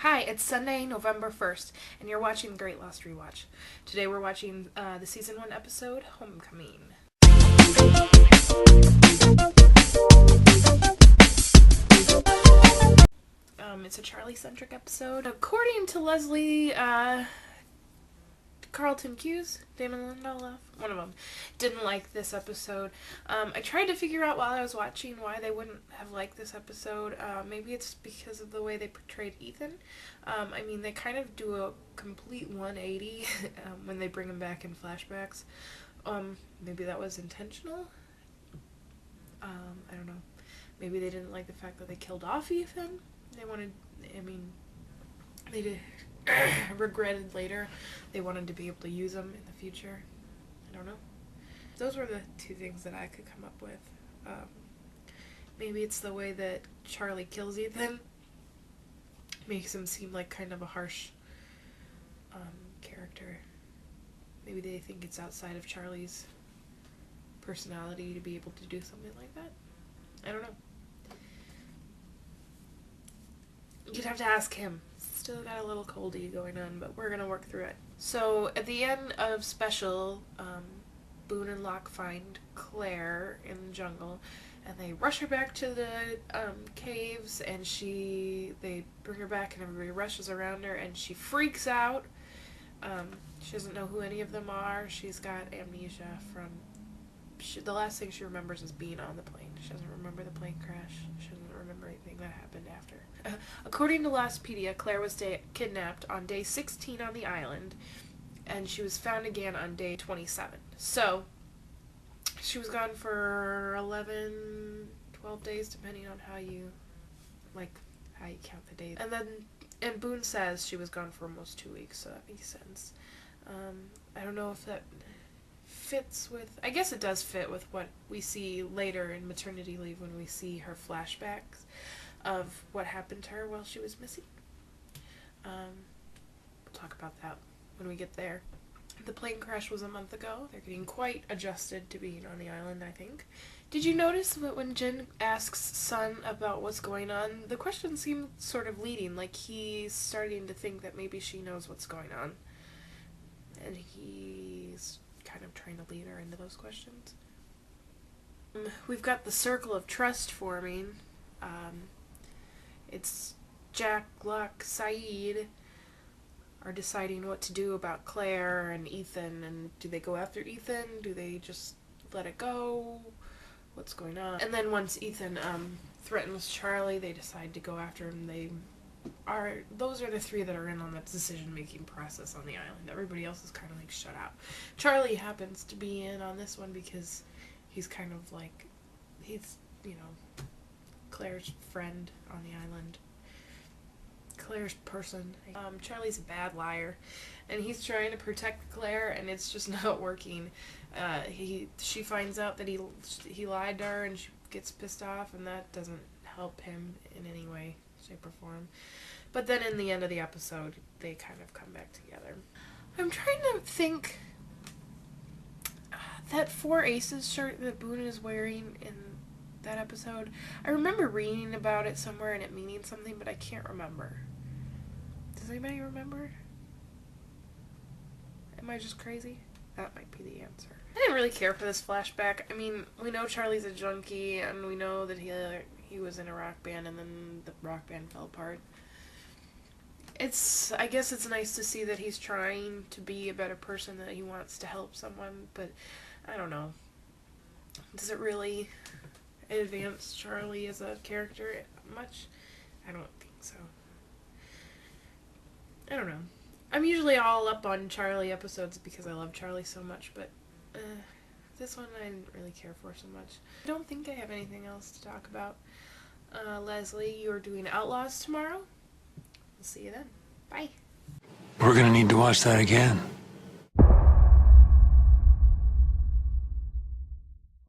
Hi, it's Sunday, November 1st, and you're watching Great Lost Rewatch. Today we're watching the Season 1 episode, Homecoming. It's a Charlie-centric episode. According to Leslie, Carlton Cuse, Damon Lindelof, one of them, didn't like this episode. I tried to figure out while I was watching why they wouldn't have liked this episode. Maybe it's because of the way they portrayed Ethan. They kind of do a complete 180 when they bring him back in flashbacks. Maybe that was intentional. I don't know. Maybe they didn't like the fact that they killed off Ethan. They did. Regretted later they wanted to be able to use them in the future. I don't know. Those were the two things that I could come up with. Maybe it's the way that Charlie kills Ethan. Makes him seem like kind of a harsh character. Maybe they think it's outside of Charlie's personality to be able to do something like that. I don't know. You'd have to ask him. Still got a little coldie going on, but we're gonna work through it. So at the end of Special, Boone and Locke find Claire in the jungle, and they rush her back to the caves, and they bring her back, and everybody rushes around her, and she freaks out. She doesn't know who any of them are. She's got amnesia from the last thing she remembers is being on the plane. She doesn't remember the plane crash. She doesn't remember anything that happened after. According to Lostpedia, Claire was kidnapped on day 16 on the island, and she was found again on day 27. So, she was gone for 11, 12 days, depending on how you count the days. And Boone says she was gone for almost 2 weeks, so that makes sense. I don't know if that fits with... I guess it does fit with what we see later in maternity leave when we see her flashbacks of what happened to her while she was missing. We'll talk about that when we get there. The plane crash was a month ago. They're getting quite adjusted to being on the island, I think. Did you notice that when Jin asks Sun about what's going on, the question seemed sort of leading, like he's starting to think that maybe she knows what's going on. And he's kind of trying to lead her into those questions. We've got the circle of trust forming. It's Jack, Locke, Saeed are deciding what to do about Claire and Ethan, and do they go after Ethan? Do they just let it go? What's going on? And then once Ethan threatens Charlie, they decide to go after him. Those are the three that are in on that decision-making process on the island. Everybody else is kind of like shut out. Charlie happens to be in on this one because he's kind of like, Claire's friend on the island. Claire's person. Charlie's a bad liar, and he's trying to protect Claire, and it's just not working. She finds out that he lied to her, and she gets pissed off, and that doesn't help him in any way, shape, or form. But then in the end of the episode, they kind of come back together. I'm trying to think. That Four Aces shirt that Boone is wearing in that episode, I remember reading about it somewhere and it meaning something, but I can't remember. Does anybody remember? Am I just crazy? That might be the answer. I didn't really care for this flashback. We know Charlie's a junkie, and we know that he was in a rock band, and then the rock band fell apart. I guess it's nice to see that he's trying to be a better person, that he wants to help someone, but I don't know. Does it really advance Charlie as a character much? I don't think so. I don't know. I'm usually all up on Charlie episodes because I love Charlie so much, but this one I didn't really care for so much. I don't think I have anything else to talk about. Leslie, you're doing Outlaws tomorrow. We'll see you then. Bye. We're gonna need to watch that again.